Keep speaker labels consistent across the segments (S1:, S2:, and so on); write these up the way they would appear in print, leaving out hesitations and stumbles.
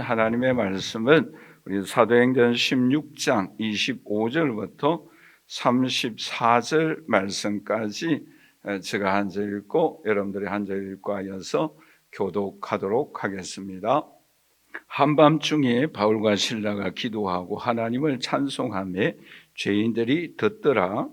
S1: 하나님의 말씀은 우리 사도행전 16장 25절부터 34절 말씀까지 제가 한 절 읽고 여러분들이 한 절 읽고 하여서 교독하도록 하겠습니다. 한밤중에 바울과 실라가 기도하고 하나님을 찬송하며 죄인들이 듣더라.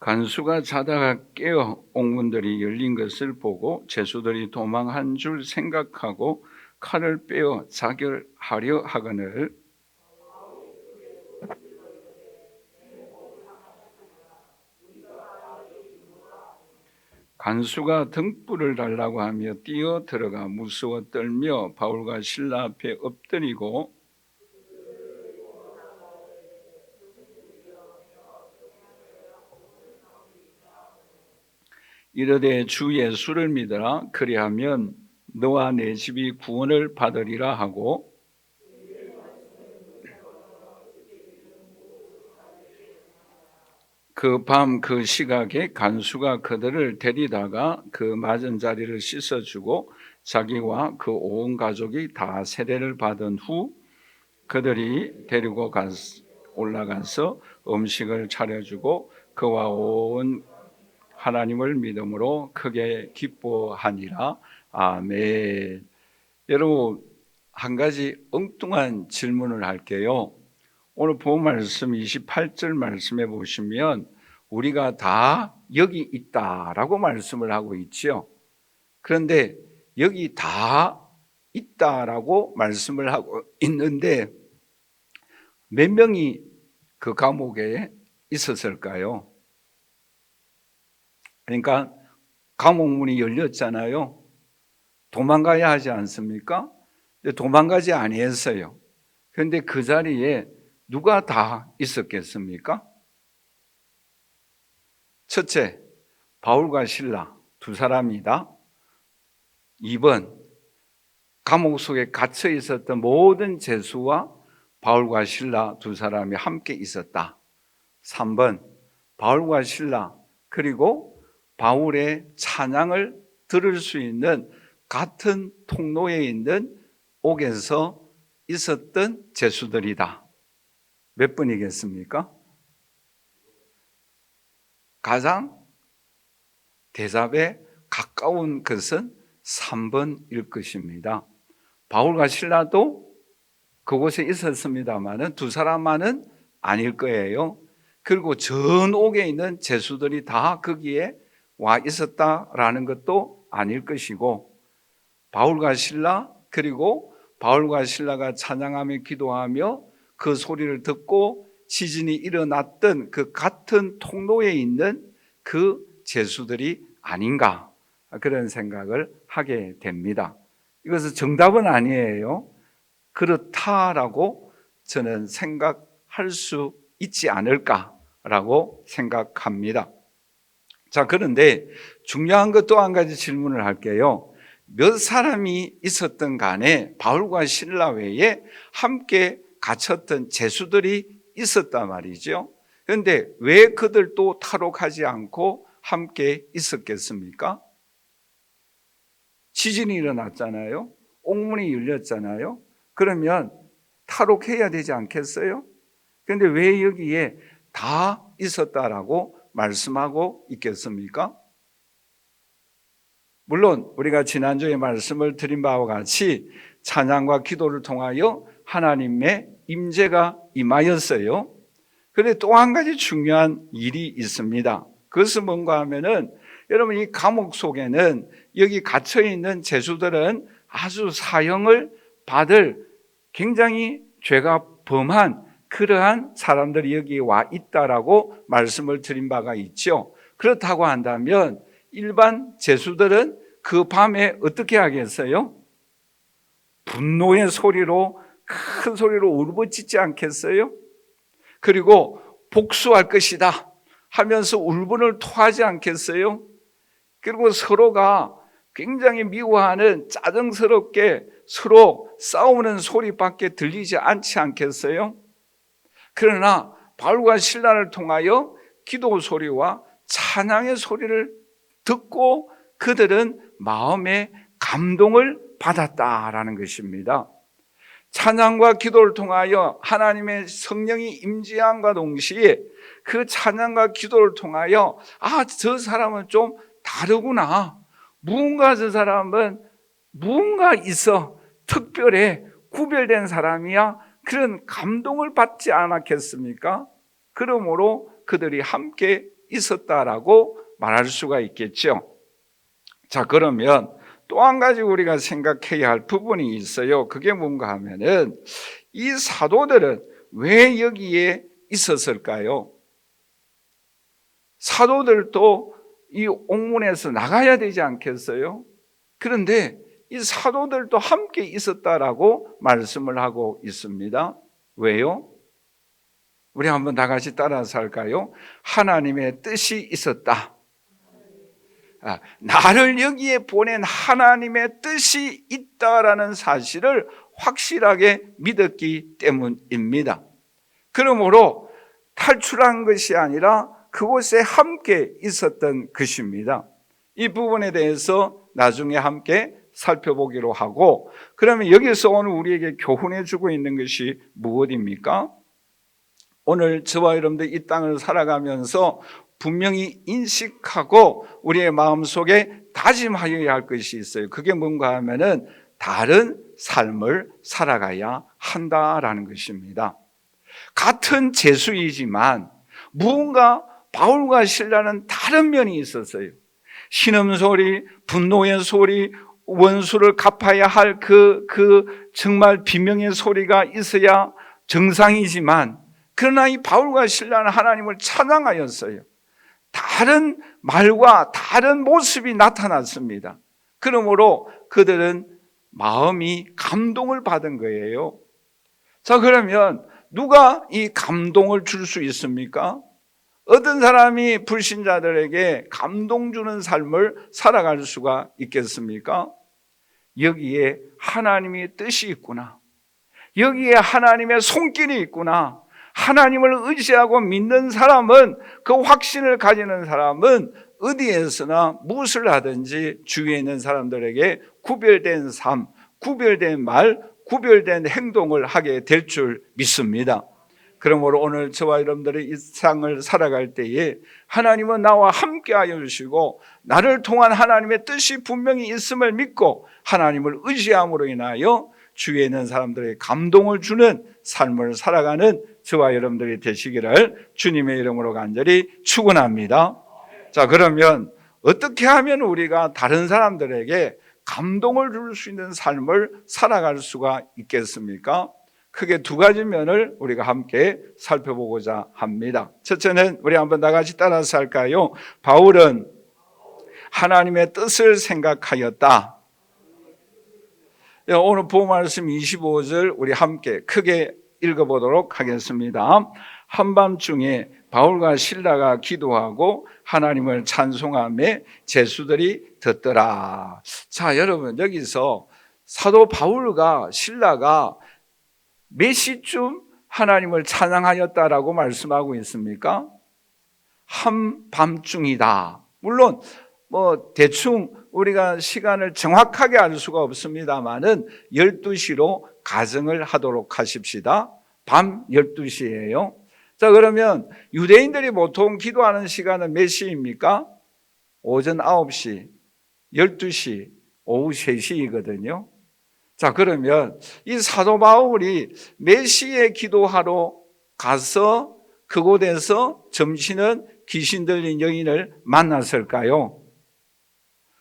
S1: 간수가 자다가 깨어 옥문들이 열린 것을 보고 죄수들이 도망한 줄 생각하고 칼을 빼어 자결하려 하거늘 간수가 등불을 달라고 하며 뛰어 들어가 무서워 떨며 바울과 실라 앞에 엎드리고 이르되 주 예수를 믿으라. 그리하면 너와 내 집이 구원을 받으리라 하고 그 밤 그 시각에 간수가 그들을 데리다가 그 맞은 자리를 씻어주고 자기와 그 온 가족이 다 세례를 받은 후 그들이 데리고 올라가서 음식을 차려주고 그와 온 하나님을 믿음으로 크게 기뻐하니라. 아멘. 여러분, 한 가지 엉뚱한 질문을 할게요. 오늘 본 말씀 28절 말씀에 보시면 우리가 다 여기 있다라고 말씀을 하고 있죠. 그런데 여기 다 있다라고 말씀을 하고 있는데 몇 명이 그 감옥에 있었을까요? 그러니까 감옥 문이 열렸잖아요. 도망가야 하지 않습니까? 근데 도망가지 아니했어요. 그런데 그 자리에 누가 다 있었겠습니까? 첫째, 바울과 실라 두 사람이다. 2번, 감옥 속에 갇혀 있었던 모든 죄수와 바울과 실라 두 사람이 함께 있었다. 3번, 바울과 실라 그리고 바울의 찬양을 들을 수 있는 같은 통로에 있는 옥에서 있었던 죄수들이다. 몇 번이겠습니까? 가장 대답에 가까운 것은 3번일 것입니다. 바울과 실라도 그곳에 있었습니다만 두 사람만은 아닐 거예요. 그리고 전 옥에 있는 죄수들이 다 거기에 와 있었다라는 것도 아닐 것이고 바울과 실라 그리고 바울과 실라가 찬양하며 기도하며 그 소리를 듣고 지진이 일어났던 그 같은 통로에 있는 그 죄수들이 아닌가 그런 생각을 하게 됩니다. 이것은 정답은 아니에요. 그렇다라고 저는 생각할 수 있지 않을까라고 생각합니다. 자, 그런데 중요한 것 또 한 가지 질문을 할게요. 몇 사람이 있었던 간에 바울과 실라 외에 함께 갇혔던 죄수들이 있었단 말이죠. 그런데 왜 그들도 탈옥하지 않고 함께 있었겠습니까? 지진이 일어났잖아요. 옥문이 열렸잖아요. 그러면 탈옥해야 되지 않겠어요? 그런데 왜 여기에 다 있었다라고 말씀하고 있겠습니까? 물론 우리가 지난주에 말씀을 드린 바와 같이 찬양과 기도를 통하여 하나님의 임재가 임하였어요. 그런데 또 한 가지 중요한 일이 있습니다. 그것은 뭔가 하면은 여러분 이 감옥 속에는 여기 갇혀있는 죄수들은 아주 사형을 받을 굉장히 죄가 범한 그러한 사람들이 여기 와 있다라고 말씀을 드린 바가 있죠. 그렇다고 한다면 일반 죄수들은 그 밤에 어떻게 하겠어요? 분노의 소리로 큰 소리로 울부짖지 않겠어요? 그리고 복수할 것이다 하면서 울분을 토하지 않겠어요? 그리고 서로가 굉장히 미워하는 짜증스럽게 서로 싸우는 소리밖에 들리지 않지 않겠어요? 그러나 바울과 실라를 통하여 기도 소리와 찬양의 소리를 듣고 그들은 마음의 감동을 받았다라는 것입니다. 찬양과 기도를 통하여 하나님의 성령이 임재함과 동시에 그 찬양과 기도를 통하여 저 사람은 좀 다르구나, 무언가 저 사람은 무언가 있어, 특별해, 구별된 사람이야, 그런 감동을 받지 않았겠습니까? 그러므로 그들이 함께 있었다라고 말할 수가 있겠죠. 자, 그러면 또 한 가지 우리가 생각해야 할 부분이 있어요. 그게 뭔가 하면은 이 사도들은 왜 여기에 있었을까요? 사도들도 이 옥문에서 나가야 되지 않겠어요? 그런데 이 사도들도 함께 있었다라고 말씀을 하고 있습니다. 왜요? 우리 한번 다 같이 따라서 할까요? 하나님의 뜻이 있었다. 나를 여기에 보낸 하나님의 뜻이 있다라는 사실을 확실하게 믿었기 때문입니다. 그러므로 탈출한 것이 아니라 그곳에 함께 있었던 것입니다. 이 부분에 대해서 나중에 함께 살펴보기로 하고, 그러면 여기서 오늘 우리에게 교훈해 주고 있는 것이 무엇입니까? 오늘 저와 여러분들 이 땅을 살아가면서 분명히 인식하고 우리의 마음속에 다짐하여야 할 것이 있어요. 그게 뭔가 하면은 다른 삶을 살아가야 한다라는 것입니다. 같은 제수이지만 무언가 바울과 실라는 다른 면이 있었어요. 신음소리, 분노의 소리, 원수를 갚아야 할 그 정말 비명의 소리가 있어야 정상이지만, 그러나 이 바울과 실라는 하나님을 찬양하였어요. 다른 말과 다른 모습이 나타났습니다. 그러므로 그들은 마음이 감동을 받은 거예요. 자, 그러면 누가 이 감동을 줄 수 있습니까? 어떤 사람이 불신자들에게 감동 주는 삶을 살아갈 수가 있겠습니까? 여기에 하나님의 뜻이 있구나, 여기에 하나님의 손길이 있구나, 하나님을 의지하고 믿는 사람은, 그 확신을 가지는 사람은 어디에서나 무엇을 하든지 주위에 있는 사람들에게 구별된 삶, 구별된 말, 구별된 행동을 하게 될 줄 믿습니다. 그러므로 오늘 저와 여러분들의 이 세상을 살아갈 때에 하나님은 나와 함께하여 주시고 나를 통한 하나님의 뜻이 분명히 있음을 믿고 하나님을 의지함으로 인하여 주위에 있는 사람들에게 감동을 주는 삶을 살아가는 저와 여러분들이 되시기를 주님의 이름으로 간절히 축원합니다. 자, 그러면 어떻게 하면 우리가 다른 사람들에게 감동을 줄 수 있는 삶을 살아갈 수가 있겠습니까? 크게 두 가지 면을 우리가 함께 살펴보고자 합니다. 첫째는 우리 한번 다 같이 따라서 할까요? 바울은 하나님의 뜻을 생각하였다. 오늘 본 말씀 25절 우리 함께 크게 읽어보도록 하겠습니다. 한밤중에 바울과 실라가 기도하고 하나님을 찬송하며 제수들이 듣더라. 자, 여러분, 여기서 사도 바울과 실라가 몇 시쯤 하나님을 찬양하였다라고 말씀하고 있습니까? 한밤중이다. 물론 대충 우리가 시간을 정확하게 알 수가 없습니다만은 12시로 가정을 하도록 하십시다. 밤 12시예요. 자, 그러면 유대인들이 보통 기도하는 시간은 몇 시입니까? 오전 9시, 12시, 오후 3시이거든요. 자, 그러면 이 사도 바울이 몇 시에 기도하러 가서 그곳에서 점치는 귀신 들린 여인을 만났을까요?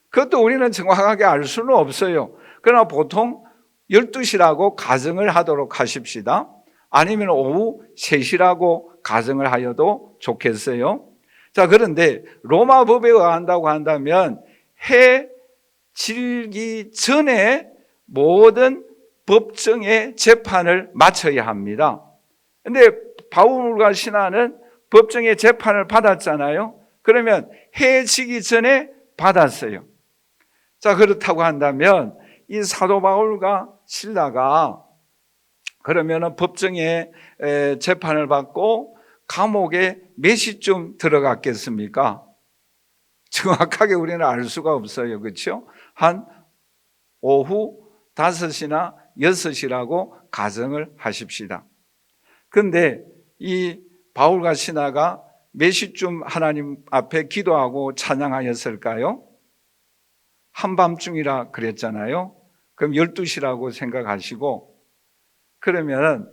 S1: 그것도 우리는 정확하게 알 수는 없어요. 그러나 보통 12시라고 가정을 하도록 하십시다. 아니면 오후 3시라고 가정을 하여도 좋겠어요. 자, 그런데 로마 법에 의한다고 한다면 해 질기 전에 모든 법정의 재판을 마쳐야 합니다. 그런데 바울과 신하는 법정의 재판을 받았잖아요. 그러면 해 지기 전에 받았어요. 자, 그렇다고 한다면 이 사도 바울과 실라가 그러면은 법정에 재판을 받고 감옥에 몇 시쯤 들어갔겠습니까? 정확하게 우리는 알 수가 없어요. 그렇죠? 한 오후 5시나 6시라고 가정을 하십시다. 그런데 이 바울과 시나가 몇 시쯤 하나님 앞에 기도하고 찬양하였을까요? 한밤중이라 그랬잖아요. 그럼 12시라고 생각하시고, 그러면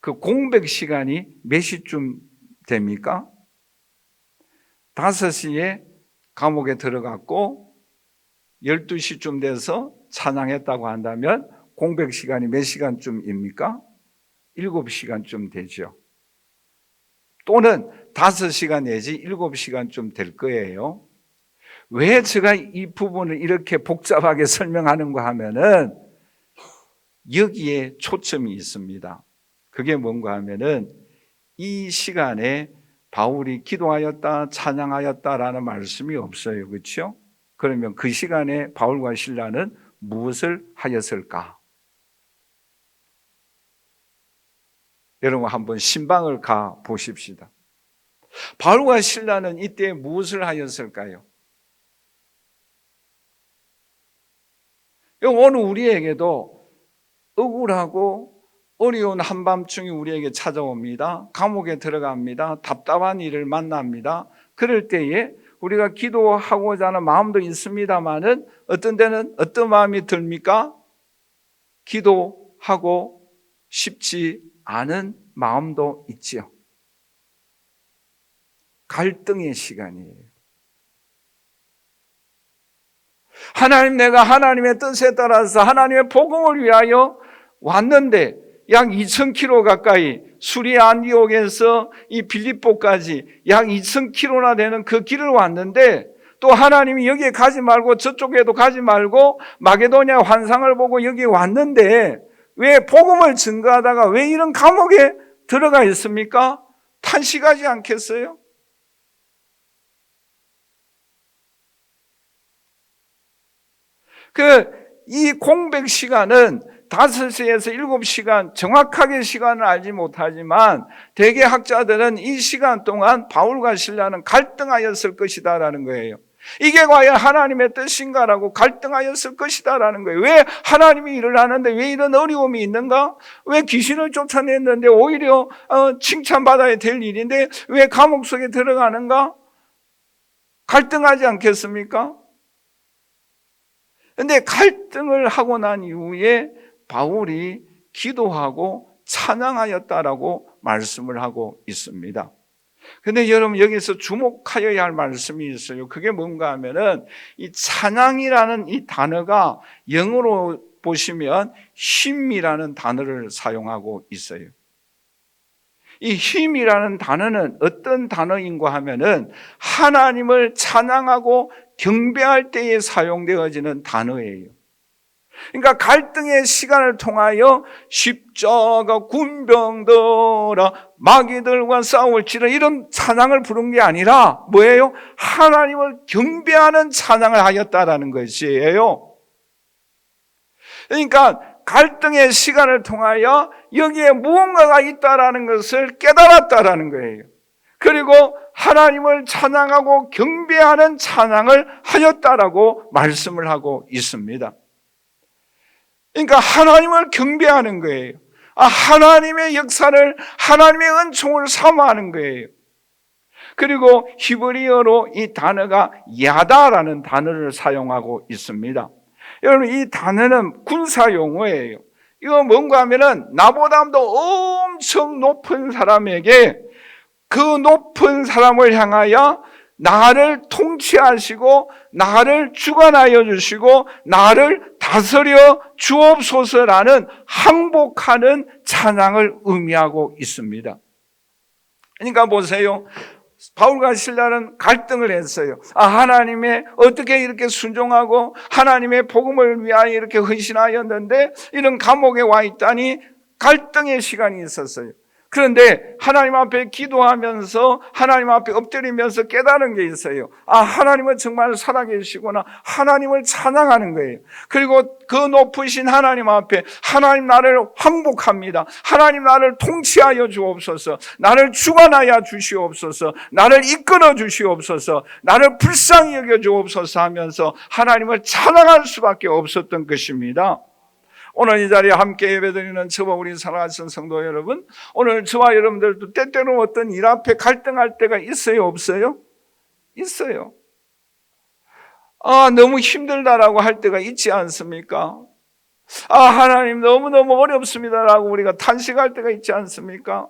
S1: 그 공백 시간이 몇 시쯤 됩니까? 5시에 감옥에 들어갔고 12시쯤 돼서 찬양했다고 한다면 공백 시간이 몇 시간쯤입니까? 7시간쯤 되죠. 또는 5시간 내지 7시간쯤 될 거예요. 왜 제가 이 부분을 이렇게 복잡하게 설명하는가 하면은 여기에 초점이 있습니다. 그게 뭔가 하면은 이 시간에 바울이 기도하였다, 찬양하였다라는 말씀이 없어요. 그렇죠? 그러면 그 시간에 바울과 실라는 무엇을 하였을까? 여러분 한번 신방을 가 보십시다. 바울과 실라는 이때 무엇을 하였을까요? 오늘 우리에게도 억울하고 어려운 한밤중이 우리에게 찾아옵니다. 감옥에 들어갑니다. 답답한 일을 만납니다. 그럴 때에 우리가 기도하고자 하는 마음도 있습니다만은 어떤 때는 어떤 마음이 듭니까? 기도하고 싶지 않은 마음도 있지요. 갈등의 시간이에요. 하나님, 내가 하나님의 뜻에 따라서 하나님의 복음을 위하여 왔는데 약 2,000km 가까이 수리 안디옥에서 이 빌립보까지 약 2,000km나 되는 그 길을 왔는데 또 하나님이 여기에 가지 말고 저쪽에도 가지 말고 마게도냐 환상을 보고 여기에 왔는데 왜 복음을 증거하다가 왜 이런 감옥에 들어가 있습니까? 탄식하지 않겠어요? 이 공백 시간은 5시에서 7시간 정확하게 시간을 알지 못하지만 대개 학자들은 이 시간 동안 바울과 실라는 갈등하였을 것이다라는 거예요. 이게 과연 하나님의 뜻인가라고 갈등하였을 것이다라는 거예요. 왜 하나님이 일을 하는데 왜 이런 어려움이 있는가? 왜 귀신을 쫓아냈는데 오히려 칭찬받아야 될 일인데 왜 감옥 속에 들어가는가? 갈등하지 않겠습니까? 그런데 갈등을 하고 난 이후에 바울이 기도하고 찬양하였다라고 말씀을 하고 있습니다. 그런데 여러분 여기서 주목하여야 할 말씀이 있어요. 그게 뭔가 하면은 이 찬양이라는 이 단어가 영어로 보시면 힘이라는 단어를 사용하고 있어요. 이 힘이라는 단어는 어떤 단어인가 하면은 하나님을 찬양하고 경배할 때에 사용되어지는 단어예요. 그러니까 갈등의 시간을 통하여 십자가 군병들아 마귀들과 싸울지라 이런 찬양을 부른 게 아니라 뭐예요? 하나님을 경배하는 찬양을 하였다라는 것이에요. 그러니까 갈등의 시간을 통하여 여기에 무언가가 있다라는 것을 깨달았다라는 거예요. 그리고 하나님을 찬양하고 경배하는 찬양을 하였다라고 말씀을 하고 있습니다. 그러니까 하나님을 경배하는 거예요. 하나님의 역사를, 하나님의 은총을 사모하는 거예요. 그리고 히브리어로 이 단어가 야다라는 단어를 사용하고 있습니다. 여러분 이 단어는 군사 용어예요. 이거 뭔가 하면은 나보다도 엄청 높은 사람에게 그 높은 사람을 향하여 나를 통치하시고 나를 주관하여 주시고 나를 다스려 주옵소서라는 항복하는 찬양을 의미하고 있습니다. 그러니까 보세요. 바울과 실라는 갈등을 했어요. 하나님의 어떻게 이렇게 순종하고 하나님의 복음을 위하여 이렇게 헌신하였는데 이런 감옥에 와 있다니 갈등의 시간이 있었어요. 그런데 하나님 앞에 기도하면서 하나님 앞에 엎드리면서 깨달은 게 있어요. 아, 하나님은 정말 살아계시구나. 하나님을 찬양하는 거예요. 그리고 그 높으신 하나님 앞에 하나님 나를 항복합니다. 하나님 나를 통치하여 주옵소서. 나를 주관하여 주시옵소서. 나를 이끌어 주시옵소서. 나를 불쌍히 여겨 주옵소서 하면서 하나님을 찬양할 수밖에 없었던 것입니다. 오늘 이 자리에 함께 예배드리는 저와 우리 사랑하는 성도 여러분, 오늘 저와 여러분들도 때때로 어떤 일 앞에 갈등할 때가 있어요, 없어요? 있어요. 아, 너무 힘들다라고 할 때가 있지 않습니까? 아, 하나님 너무너무 어렵습니다라고 우리가 탄식할 때가 있지 않습니까?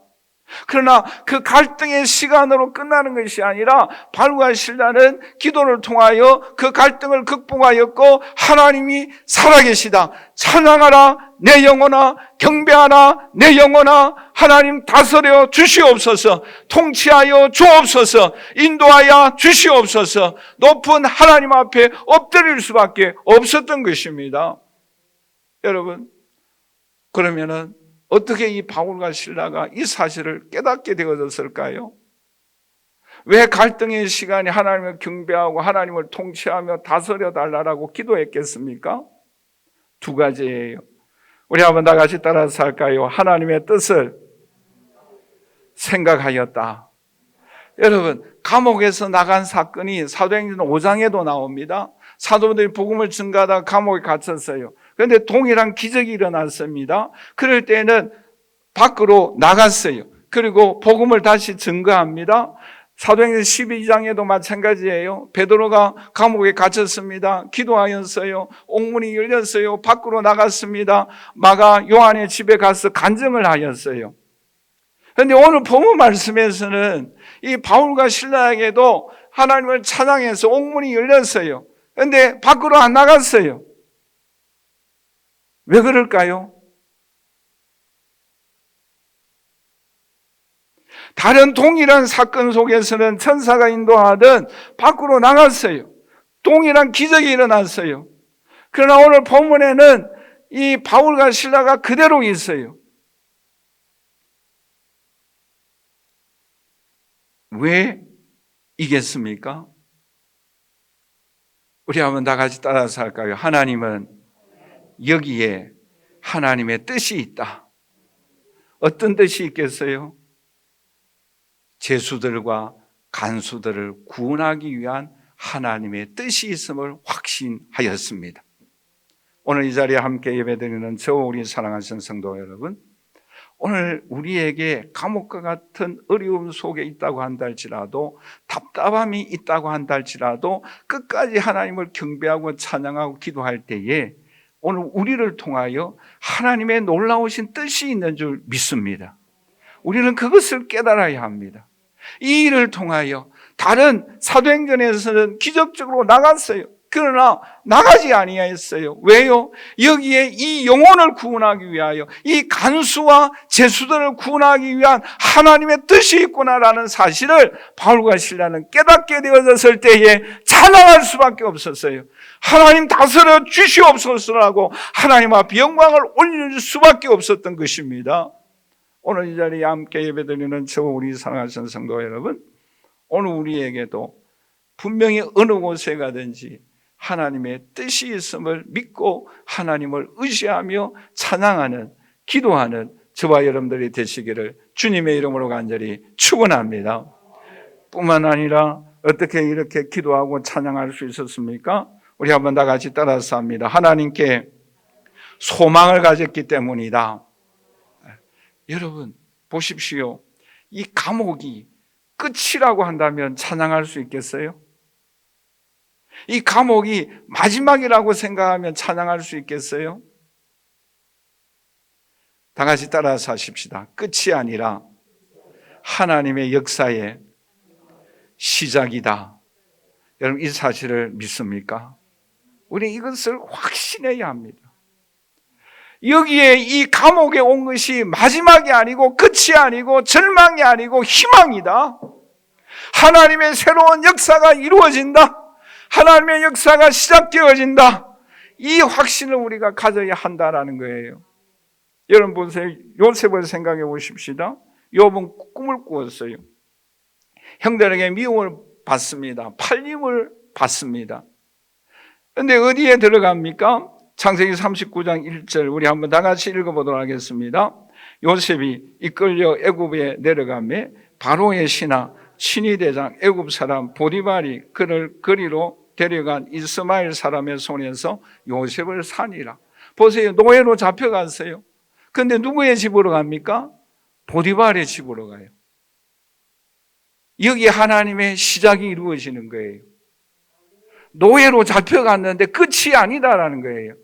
S1: 그러나 그 갈등의 시간으로 끝나는 것이 아니라 바울과 실라는 기도를 통하여 그 갈등을 극복하였고, 하나님이 살아계시다. 찬양하라 내 영혼아, 경배하라 내 영혼아, 하나님 다스려 주시옵소서, 통치하여 주옵소서, 인도하여 주시옵소서, 높은 하나님 앞에 엎드릴 수밖에 없었던 것입니다. 여러분, 그러면은 어떻게 이 바울과 실라가 이 사실을 깨닫게 되어졌을까요? 왜 갈등의 시간에 하나님을 경배하고 하나님을 통치하며 다스려 달라고 기도했겠습니까? 두 가지예요. 우리 한번 다 같이 따라서 할까요? 하나님의 뜻을 생각하였다. 여러분, 감옥에서 나간 사건이 사도행전 5장에도 나옵니다. 사도들이 복음을 증거하다가 감옥에 갇혔어요. 그런데 동일한 기적이 일어났습니다. 그럴 때는 밖으로 나갔어요. 그리고 복음을 다시 증거합니다. 사도행전 12장에도 마찬가지예요. 베드로가 감옥에 갇혔습니다. 기도하였어요. 옥문이 열렸어요. 밖으로 나갔습니다. 마가 요한의 집에 가서 간증을 하였어요. 그런데 오늘 본문 말씀에서는 이 바울과 실라에게도 하나님을 찬양해서 옥문이 열렸어요. 그런데 밖으로 안 나갔어요. 왜 그럴까요? 다른 동일한 사건 속에서는 천사가 인도하든 밖으로 나갔어요. 동일한 기적이 일어났어요. 그러나 오늘 본문에는 이 바울과 실라가 그대로 있어요. 왜 이겠습니까? 우리 한번 다 같이 따라서 할까요? 하나님은 여기에 하나님의 뜻이 있다. 어떤 뜻이 있겠어요? 죄수들과 간수들을 구원하기 위한 하나님의 뜻이 있음을 확신하였습니다. 오늘 이 자리에 함께 예배드리는 저 우리 사랑하는 성도 여러분, 오늘 우리에게 감옥과 같은 어려움 속에 있다고 한다 할지라도, 답답함이 있다고 한다 할지라도 끝까지 하나님을 경배하고 찬양하고 기도할 때에 오늘 우리를 통하여 하나님의 놀라우신 뜻이 있는 줄 믿습니다. 우리는 그것을 깨달아야 합니다. 이 일을 통하여 다른 사도행전에서는 기적적으로 나갔어요. 그러나 나가지 아니하였어요. 왜요? 여기에 이 영혼을 구원하기 위하여, 이 간수와 죄수들을 구원하기 위한 하나님의 뜻이 있구나라는 사실을 바울과 실라는 깨닫게 되어졌을 때에 찬양할 수밖에 없었어요. 하나님 다스려 주시옵소서라고 하나님 앞에 영광을 올릴 수밖에 없었던 것입니다. 오늘 이 자리에 함께 예배드리는 저 우리 사랑하는 성도 여러분, 오늘 우리에게도 분명히 어느 곳에 가든지 하나님의 뜻이 있음을 믿고 하나님을 의지하며 찬양하는, 기도하는 저와 여러분들이 되시기를 주님의 이름으로 간절히 축원합니다. 뿐만 아니라 어떻게 이렇게 기도하고 찬양할 수 있었습니까? 우리 한번 다 같이 따라서 합니다. 하나님께 소망을 가졌기 때문이다. 여러분 보십시오. 이 감옥이 끝이라고 한다면 찬양할 수 있겠어요? 이 감옥이 마지막이라고 생각하면 찬양할 수 있겠어요? 다 같이 따라서 하십시다. 끝이 아니라 하나님의 역사의 시작이다. 여러분 이 사실을 믿습니까? 우리 이것을 확신해야 합니다. 여기에 이 감옥에 온 것이 마지막이 아니고 끝이 아니고 절망이 아니고 희망이다. 하나님의 새로운 역사가 이루어진다. 하나님의 역사가 시작되어진다. 이 확신을 우리가 가져야 한다라는 거예요. 여러분 보세요. 요셉을 생각해 보십시다. 욥은 꿈을 꾸었어요. 형들에게 미움을 받습니다. 팔림을 받습니다. 그런데 어디에 들어갑니까? 창세기 39장 1절 우리 한번 다 같이 읽어보도록 하겠습니다. 요셉이 이끌려 애굽에 내려가매 바로의 신하 친위 대장 애굽 사람 보디발이 그를 거리로 데려간 이스마엘 사람의 손에서 요셉을 산이라. 보세요. 노예로 잡혀갔어요. 그런데 누구의 집으로 갑니까? 보디발의 집으로 가요. 여기 하나님의 시작이 이루어지는 거예요. 노예로 잡혀갔는데 끝이 아니다라는 거예요.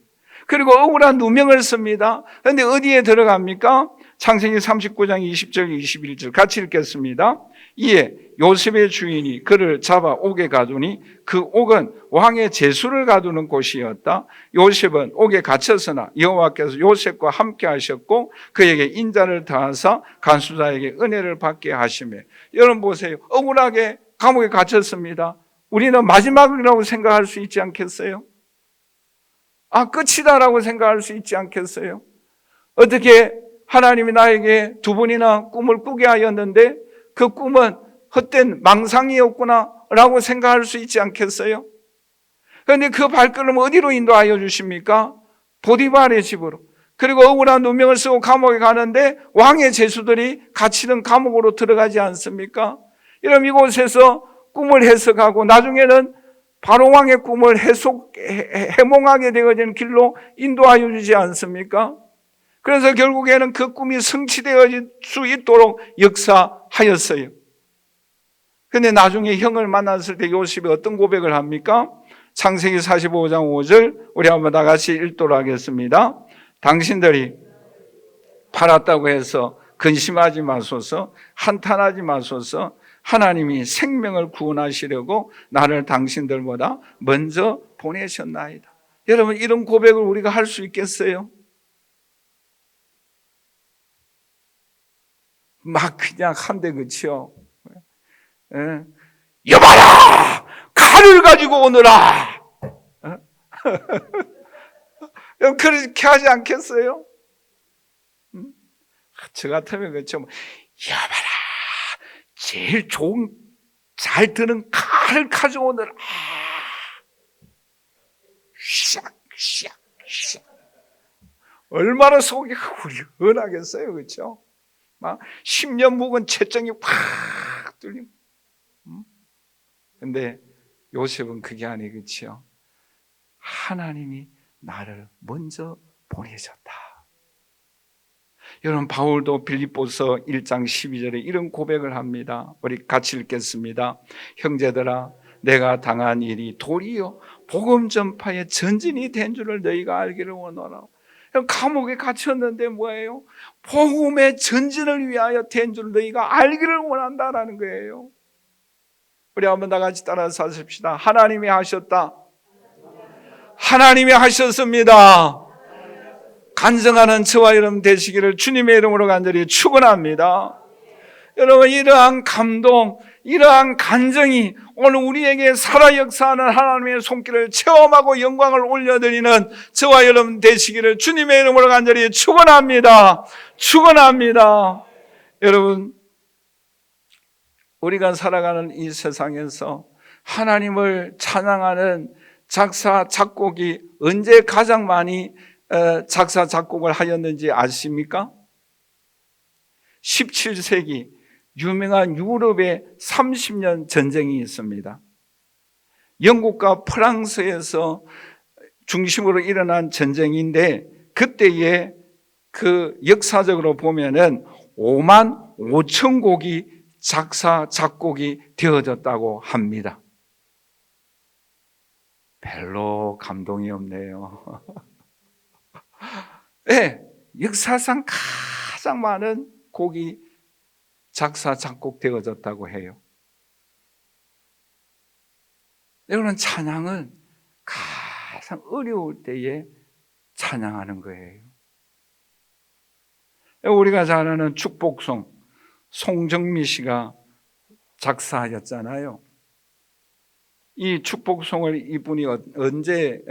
S1: 그리고 억울한 누명을 씁니다. 그런데 어디에 들어갑니까? 창세기 39장 20절 21절 같이 읽겠습니다. 이에 요셉의 주인이 그를 잡아 옥에 가두니 그 옥은 왕의 제수를 가두는 곳이었다. 요셉은 옥에 갇혔으나 여호와께서 요셉과 함께 하셨고 그에게 인자를 더하사 간수자에게 은혜를 받게 하시매. 여러분 보세요. 억울하게 감옥에 갇혔습니다. 우리는 마지막이라고 생각할 수 있지 않겠어요? 끝이다라고 생각할 수 있지 않겠어요? 어떻게 하나님이 나에게 두 번이나 꿈을 꾸게 하였는데 그 꿈은 헛된 망상이었구나 라고 생각할 수 있지 않겠어요? 그런데 그 발걸음 어디로 인도하여 주십니까? 보디발의 집으로. 그리고 억울한 누명을 쓰고 감옥에 가는데 왕의 제수들이 갇히는 감옥으로 들어가지 않습니까? 이런 이곳에서 꿈을 해석하고 나중에는 바로 왕의 꿈을 해몽하게 되어지는 길로 인도하여 주지 않습니까? 그래서 결국에는 그 꿈이 성취되어질 수 있도록 역사하였어요. 그런데 나중에 형을 만났을 때 요셉이 어떤 고백을 합니까? 창세기 45장 5절 우리 한번 다 같이 읽도록 하겠습니다. 당신들이 팔았다고 해서 근심하지 마소서, 한탄하지 마소서. 하나님이 생명을 구원하시려고 나를 당신들보다 먼저 보내셨나이다. 여러분 이런 고백을 우리가 할 수 있겠어요? 막 그냥 한대 그치요. 여봐라! 칼을 가지고 오너라! 그렇게 하지 않겠어요? 저 같으면 그렇죠. 여봐라! 제일 좋은, 잘 드는 칼을 가져오느라. 샥. 얼마나 속이 후련하겠어요, 그렇죠? 막 10년 묵은 채정이 확 뚫리고. 근데 요셉은 그게 아니겠지요. 하나님이 나를 먼저 보내셨다. 여러분 바울도 빌립보서 1장 12절에 이런 고백을 합니다. 우리 같이 읽겠습니다. 형제들아 내가 당한 일이 도리어 복음 전파의 전진이 된 줄을 너희가 알기를 원하노라. 감옥에 갇혔는데 뭐예요? 복음의 전진을 위하여 된 줄 너희가 알기를 원한다라는 거예요. 우리 한번 다 같이 따라서 하십시다. 하나님이 하셨다. 하나님이 하셨습니다. 간증하는 저와 여러분 되시기를 주님의 이름으로 간절히 축원합니다. 여러분 이러한 감동, 이러한 간증이 오늘 우리에게 살아 역사하는 하나님의 손길을 체험하고 영광을 올려드리는 저와 여러분 되시기를 주님의 이름으로 간절히 축원합니다. 축원합니다. 여러분 우리가 살아가는 이 세상에서 하나님을 찬양하는 작사 작곡이 언제 가장 많이 작사 작곡을 하였는지 아십니까? 17세기 유명한 유럽의 30년 전쟁이 있습니다. 영국과 프랑스에서 중심으로 일어난 전쟁인데 그때에 그 역사적으로 보면은 5만 5천 곡이 작사 작곡이 되어졌다고 합니다. 별로 감동이 없네요. 네, 역사상 가장 많은 곡이 작사 작곡되어졌다고 해요. 여러분 찬양은 가장 어려울 때에 찬양하는 거예요. 우리가 잘 아는 축복송 송정미 씨가 작사하였잖아요. 이 축복송을 이분이 언제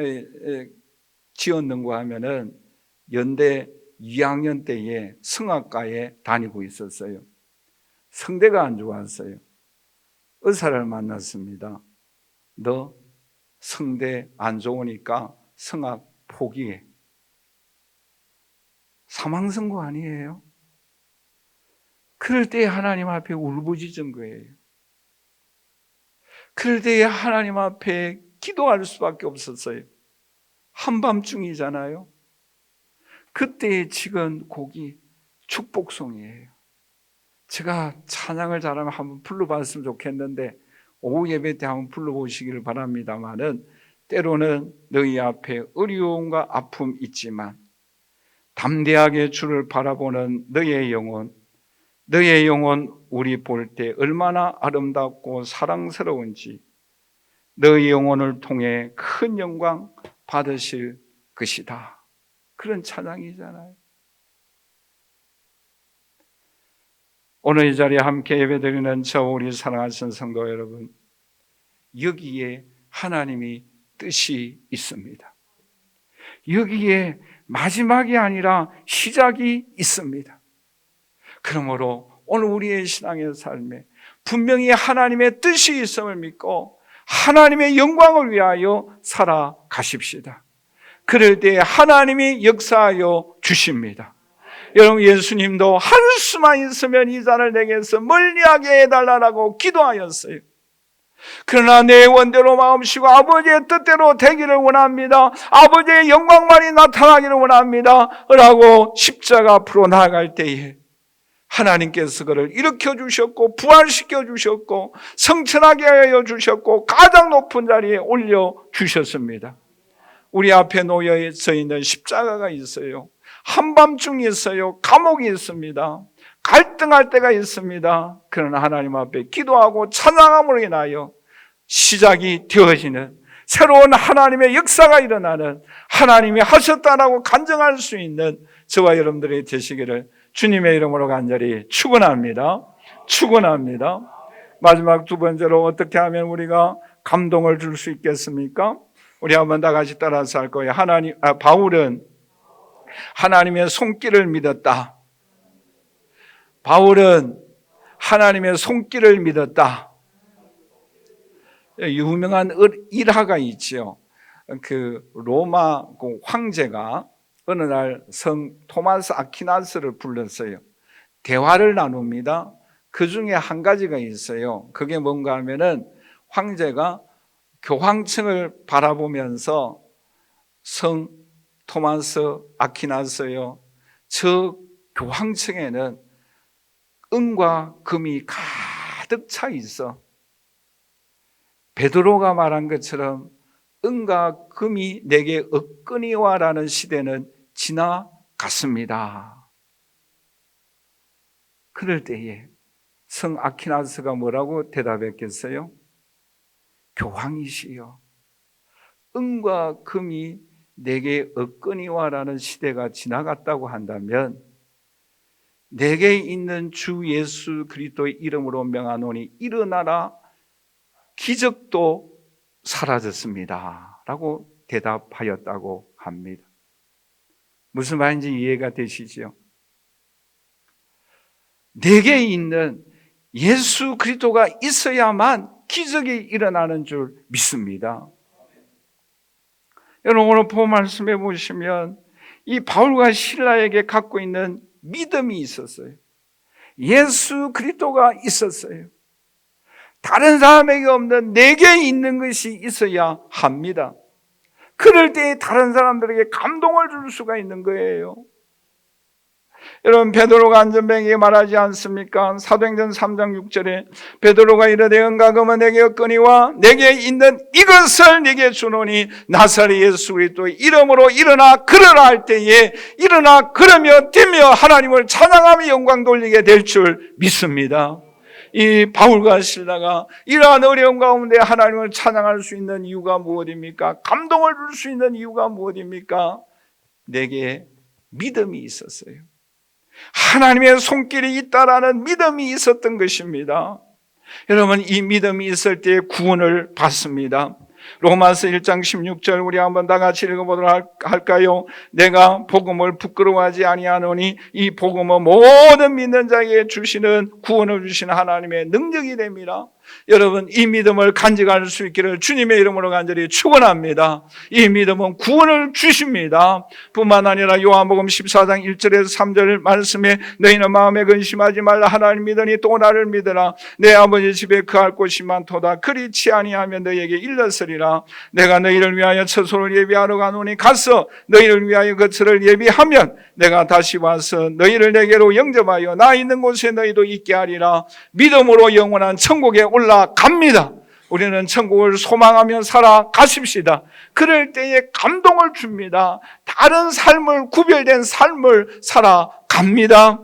S1: 지었는가 하면은 연대 2학년 때에 성악가에 다니고 있었어요. 성대가 안 좋았어요. 의사를 만났습니다. 너 성대 안 좋으니까 성악 포기해. 사망 선고 아니에요? 그럴 때 하나님 앞에 울부짖은 거예요. 그럴 때에 하나님 앞에 기도할 수밖에 없었어요. 한밤중이잖아요. 그때에 찍은 곡이 축복송이에요. 제가 찬양을 잘하면 한번 불러봤으면 좋겠는데 오후 예배 때 한번 불러보시기를 바랍니다마는, 때로는 너희 앞에 어려움과 아픔 있지만 담대하게 주를 바라보는 너의 영혼 우리 볼 때 얼마나 아름답고 사랑스러운지 너의 영혼을 통해 큰 영광 받으실 것이다. 그런 찬양이잖아요. 오늘 이 자리에 함께 예배드리는 저 우리 사랑하신 성도 여러분, 여기에 하나님이 뜻이 있습니다. 여기에 마지막이 아니라 시작이 있습니다. 그러므로 오늘 우리의 신앙의 삶에 분명히 하나님의 뜻이 있음을 믿고 하나님의 영광을 위하여 살아가십시다. 그럴 때 하나님이 역사하여 주십니다. 여러분, 예수님도 할 수만 있으면 이 잔을 내게서 멀리하게 해달라고 기도하였어요. 그러나 내 원대로 마음씨고 아버지의 뜻대로 되기를 원합니다. 아버지의 영광만이 나타나기를 원합니다 라고 십자가 앞으로 나아갈 때에 하나님께서 그를 일으켜 주셨고 부활시켜 주셨고 성천하게 하여 주셨고 가장 높은 자리에 올려 주셨습니다. 우리 앞에 놓여져 있는 십자가가 있어요. 한밤중이 있어요. 감옥이 있습니다. 갈등할 때가 있습니다. 그러나 하나님 앞에 기도하고 찬양함으로 인하여 시작이 되어지는 새로운 하나님의 역사가 일어나는, 하나님이 하셨다라고 간증할 수 있는 저와 여러분들이 되시기를 주님의 이름으로 간절히 축원합니다. 축원합니다. 마지막 두 번째로 어떻게 하면 우리가 감동을 줄 수 있겠습니까? 우리 한번 다 같이 따라서 할 거예요. 바울은 하나님의 손길을 믿었다. 바울은 하나님의 손길을 믿었다. 유명한 일화가 있죠. 그 로마 황제가 어느 날 성 토마스 아퀴나스를 불렀어요. 대화를 나눕니다. 그 중에 한 가지가 있어요. 그게 뭔가 하면은 황제가 교황청을 바라보면서 성 토마스 아퀴나스요, 저 교황청에는 은과 금이 가득 차 있어. 베드로가 말한 것처럼 은과 금이 내게 없거니와라는 시대는 지나갔습니다. 그럴 때에 성 아퀴나스가 뭐라고 대답했겠어요? 교황이시여, 은과 금이 내게 없거니와라는 시대가 지나갔다고 한다면 내게 있는 주 예수 그리스도의 이름으로 명하노니 일어나라, 기적도 사라졌습니다 라고 대답하였다고 합니다. 무슨 말인지 이해가 되시죠? 내게 있는 예수 그리스도가 있어야만 기적이 일어나는 줄 믿습니다. 여러분, 오늘 본 말씀해 보시면 이 바울과 실라에게 갖고 있는 믿음이 있었어요. 예수 그리스도가 있었어요. 다른 사람에게 없는 내게 있는 것이 있어야 합니다. 그럴 때 다른 사람들에게 감동을 줄 수가 있는 거예요. 여러분, 베드로가 안전뱅이에 말하지 않습니까? 사도행전 3장 6절에 베드로가 이르되 은과 금은 내게 없거니와 내게 있는 이것을 네게 주노니 나사렛 예수 그리스도의 이름으로 일어나 걸으라 할 때에 일어나 걸으며 뛰며 하나님을 찬양하며 영광 돌리게 될 줄 믿습니다. 이 바울과 실라가 이러한 어려움 가운데 하나님을 찬양할 수 있는 이유가 무엇입니까? 감동을 줄 수 있는 이유가 무엇입니까? 내게 믿음이 있었어요. 하나님의 손길이 있다라는 믿음이 있었던 것입니다. 여러분, 이 믿음이 있을 때 구원을 받습니다. 로마서 1장 16절 우리 한번 다 같이 읽어보도록 할까요? 내가 복음을 부끄러워하지 아니하노니 이 복음은 모든 믿는 자에게 주시는 구원을 주시는 하나님의 능력이 됩니다. 여러분, 이 믿음을 간직할 수 있기를 주님의 이름으로 간절히 축원합니다. 이 믿음은 구원을 주십니다. 뿐만 아니라 요한복음 14장 1절에서 3절 말씀에 너희는 마음에 근심하지 말라. 하나님 믿으니 또 나를 믿으라. 내 아버지 집에 거할 곳이 많도다. 그리치 아니하면 너희에게 일렀으리라. 내가 너희를 위하여 처소를 예비하러 가노니 가서 너희를 위하여 거처를 예비하면 내가 다시 와서 너희를 내게로 영접하여 나 있는 곳에 너희도 있게 하리라. 믿음으로 영원한 천국에 올라갑니다. 우리는 천국을 소망하며 살아가십시다. 그럴 때에 감동을 줍니다. 다른 삶을, 구별된 삶을 살아갑니다.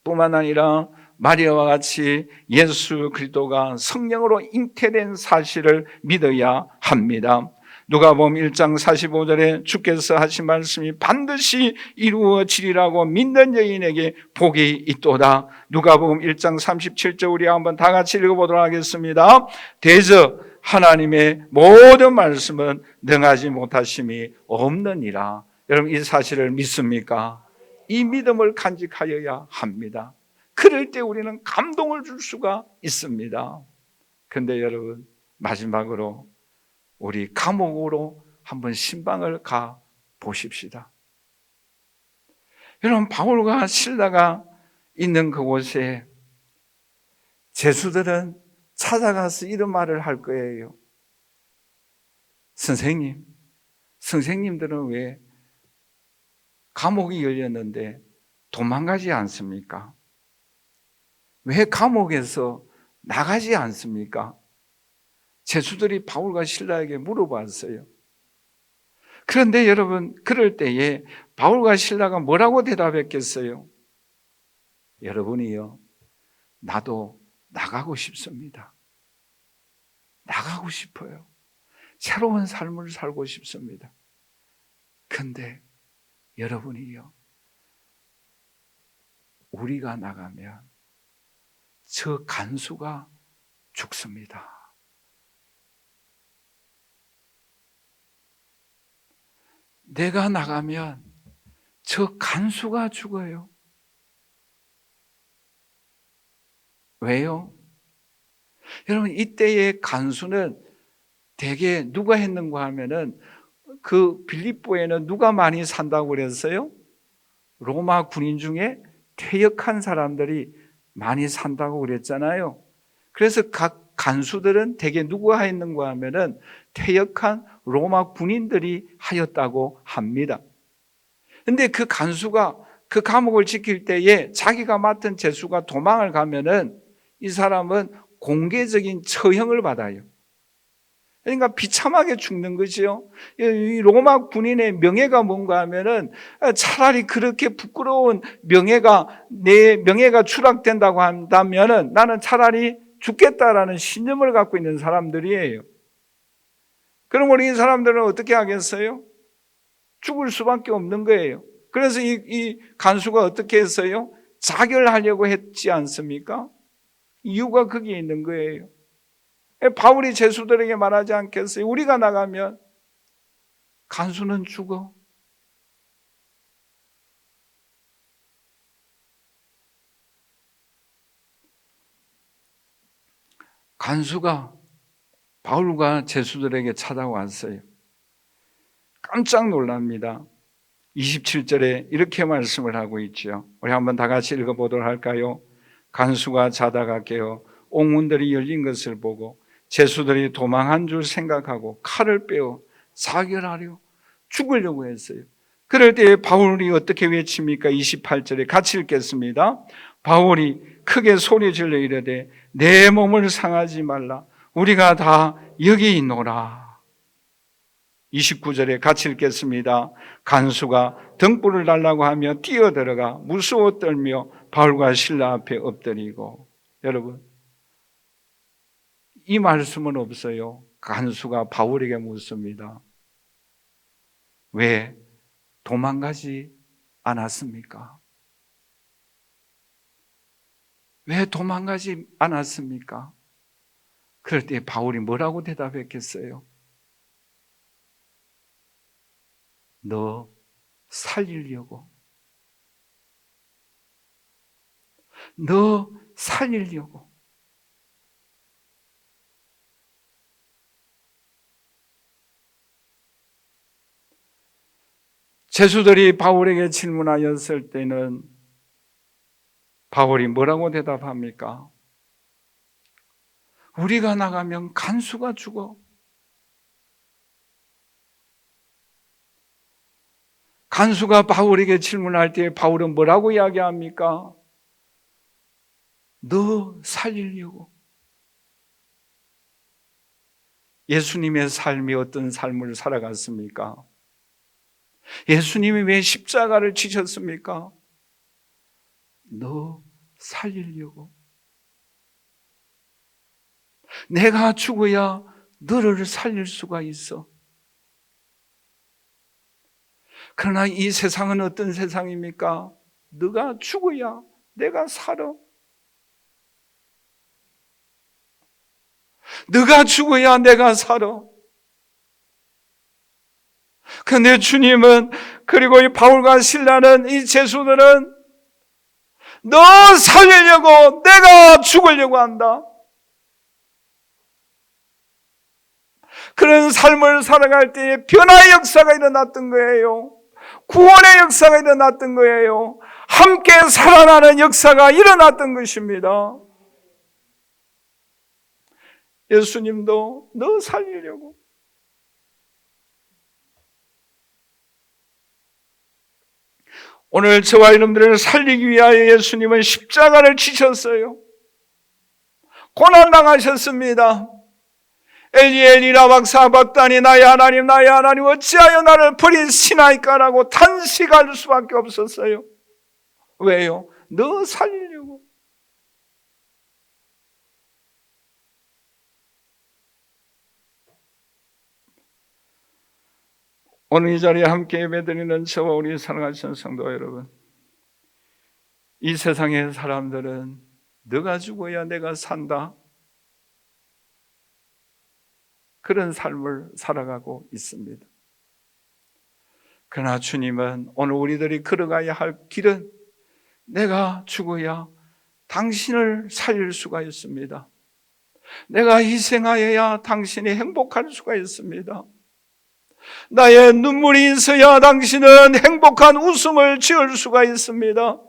S1: 뿐만 아니라 마리아와 같이 예수 그리스도가 성령으로 잉태된 사실을 믿어야 합니다. 누가복음 1장 45절에 주께서 하신 말씀이 반드시 이루어지리라고 믿는 여인에게 복이 있도다. 누가복음 1장 37절 우리 한번 다 같이 읽어보도록 하겠습니다. 대저 하나님의 모든 말씀은 능하지 못하심이 없느니라. 여러분, 이 사실을 믿습니까? 이 믿음을 간직하여야 합니다. 그럴 때 우리는 감동을 줄 수가 있습니다. 그런데 여러분, 마지막으로 우리 감옥으로 한번 신방을 가 보십시다. 여러분, 바울과 실라가 있는 그곳에 죄수들은 찾아가서 이런 말을 할 거예요. 선생님들은 왜 감옥이 열렸는데 도망가지 않습니까? 왜 감옥에서 나가지 않습니까? 죄수들이 바울과 실라에게 물어봤어요. 그런데 여러분, 그럴 때에 바울과 실라가 뭐라고 대답했겠어요? 여러분이요, 나도 나가고 싶습니다. 나가고 싶어요. 새로운 삶을 살고 싶습니다. 근데 여러분이요, 우리가 나가면 저 간수가 죽습니다. 내가 나가면 저 간수가 죽어요. 왜요? 여러분, 이때의 간수는 대개 누가 했는가 하면은 그 빌립보에는 누가 많이 산다고 그랬어요? 로마 군인 중에 퇴역한 사람들이 많이 산다고 그랬잖아요. 그래서 각 간수들은 대개 누가 했는가 하면은 퇴역한 로마 군인들이 하였다고 합니다. 근데 그 간수가 그 감옥을 지킬 때에 자기가 맡은 죄수가 도망을 가면은 이 사람은 공개적인 처형을 받아요. 그러니까 비참하게 죽는 거죠. 이 로마 군인의 명예가 뭔가 하면은 차라리 그렇게 부끄러운 명예가, 내 명예가 추락된다고 한다면은 나는 차라리 죽겠다라는 신념을 갖고 있는 사람들이에요. 그럼 우리 이 사람들은 어떻게 하겠어요? 죽을 수밖에 없는 거예요. 그래서 이 간수가 어떻게 했어요? 자결하려고 했지 않습니까? 이유가 거기에 있는 거예요. 바울이 죄수들에게 말하지 않겠어요? 우리가 나가면 간수는 죽어. 간수가 바울과 죄수들에게 찾아왔어요. 깜짝 놀랍니다. 27절에 이렇게 말씀을 하고 있죠. 우리 한번 다 같이 읽어보도록 할까요? 간수가 자다가 깨어 옥문들이 열린 것을 보고 죄수들이 도망한 줄 생각하고 칼을 빼어 자결하려 죽으려고 했어요. 그럴 때 바울이 어떻게 외칩니까? 28절에 같이 읽겠습니다. 바울이 크게 소리 질러 이르되 내 몸을 상하지 말라. 우리가 다 여기 있노라. 29절에 같이 읽겠습니다. 간수가 등불을 달라고 하며 뛰어들어가 무서워 떨며 바울과 실라 앞에 엎드리고. 여러분, 이 말씀은 없어요. 간수가 바울에게 묻습니다. 왜 도망가지 않았습니까? 왜 도망가지 않았습니까? 그럴 때 바울이 뭐라고 대답했겠어요? 너 살리려고. 너 살리려고. 죄수들이 바울에게 질문하였을 때는 바울이 뭐라고 대답합니까? 우리가 나가면 간수가 죽어. 간수가 바울에게 질문할 때 바울은 뭐라고 이야기합니까? 너 살리려고. 예수님의 삶이 어떤 삶을 살아갔습니까? 예수님이 왜 십자가를 지셨습니까? 너 살리려고. 내가 죽어야 너를 살릴 수가 있어. 그러나 이 세상은 어떤 세상입니까? 너가 죽어야 내가 살아. 너가 죽어야 내가 살아. 그런데 주님은, 그리고 이 바울과 실라는, 이 죄수들은 너 살리려고 내가 죽으려고 한다. 그런 삶을 살아갈 때에 변화의 역사가 일어났던 거예요. 구원의 역사가 일어났던 거예요. 함께 살아나는 역사가 일어났던 것입니다. 예수님도 너 살리려고. 오늘 저와 여러분들을 살리기 위하여 예수님은 십자가를 지셨어요. 고난당하셨습니다. 엘리 엘리 라마 사박다니 나의 하나님 나의 하나님 어찌하여 나를 버리시나이까라고 탄식할 수밖에 없었어요. 왜요? 너 살리려고. 오늘 이 자리에 함께 예배드리는 저와 우리 사랑하시는 성도 여러분, 이 세상의 사람들은 너가 죽어야 내가 산다, 그런 삶을 살아가고 있습니다. 그러나 주님은 오늘 우리들이 걸어가야 할 길은 내가 죽어야 당신을 살릴 수가 있습니다. 내가 희생하여야 당신이 행복할 수가 있습니다. 나의 눈물이 있어야 당신은 행복한 웃음을 지을 수가 있습니다.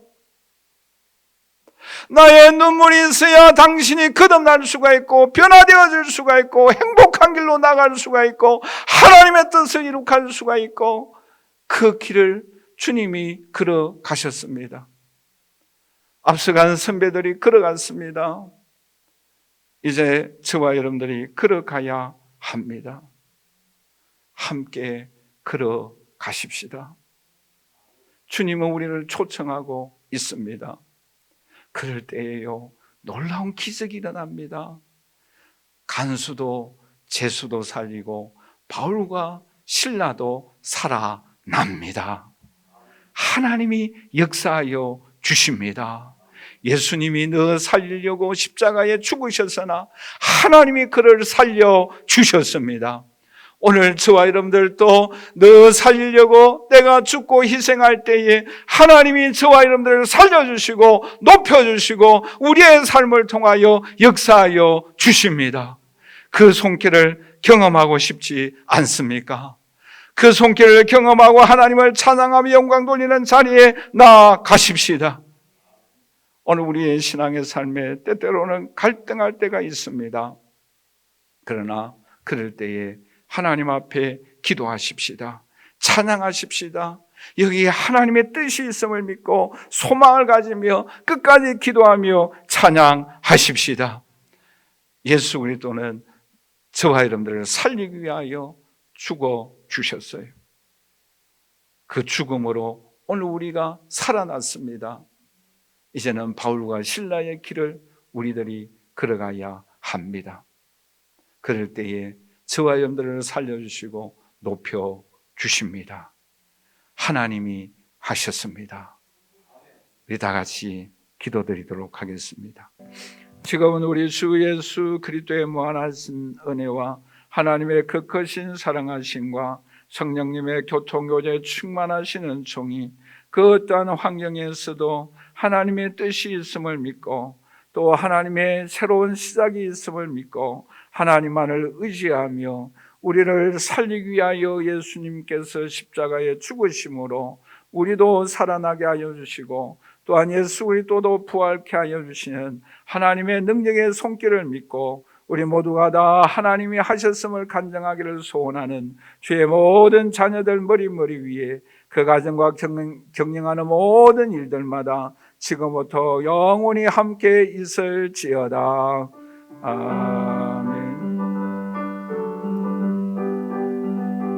S1: 나의 눈물이 있어야 당신이 거듭날 수가 있고 변화되어질 수가 있고 행복한 길로 나갈 수가 있고 하나님의 뜻을 이룩할 수가 있고, 그 길을 주님이 걸어가셨습니다. 앞서간 선배들이 걸어갔습니다. 이제 저와 여러분들이 걸어가야 합니다. 함께 걸어가십시다. 주님은 우리를 초청하고 있습니다. 그럴 때에요, 놀라운 기적이 일어납니다. 간수도 죄수도 살리고 바울과 실라도 살아납니다. 하나님이 역사하여 주십니다. 예수님이 너 살리려고 십자가에 죽으셨으나 하나님이 그를 살려 주셨습니다. 오늘 저와 여러분들도 너 살리려고 내가 죽고 희생할 때에 하나님이 저와 여러분들을 살려주시고 높여주시고 우리의 삶을 통하여 역사하여 주십니다. 그 손길을 경험하고 싶지 않습니까? 그 손길을 경험하고 하나님을 찬양하며 영광 돌리는 자리에 나아가십시다. 오늘 우리의 신앙의 삶에 때때로는 갈등할 때가 있습니다. 그러나 그럴 때에 하나님 앞에 기도하십시다. 찬양하십시다. 여기에 하나님의 뜻이 있음을 믿고 소망을 가지며 끝까지 기도하며 찬양하십시다. 예수 그리스도는 저와 여러분들을 살리기 위하여 죽어 주셨어요. 그 죽음으로 오늘 우리가 살아났습니다. 이제는 바울과 실라의 길을 우리들이 걸어가야 합니다. 그럴 때에 저와 여러분들을 살려주시고 높여주십니다. 하나님이 하셨습니다. 우리 다 같이 기도드리도록 하겠습니다. 지금은 우리 주 예수 그리스도의 무한하신 은혜와 하나님의 그 크신 사랑하심과 성령님의 교통교제에 충만하시는 종이 그 어떠한 환경에서도 하나님의 뜻이 있음을 믿고 또 하나님의 새로운 시작이 있음을 믿고 하나님만을 의지하며 우리를 살리기 위하여 예수님께서 십자가에 죽으심으로 우리도 살아나게 하여 주시고 또한 예수 그리스도도 부활케 하여 주시는 하나님의 능력의 손길을 믿고 우리 모두가 다 하나님이 하셨음을 간증하기를 소원하는 주의 모든 자녀들 머리 위에 그 가정과 경영하는 모든 일들마다 지금부터 영원히 함께 있을지어다. 아멘.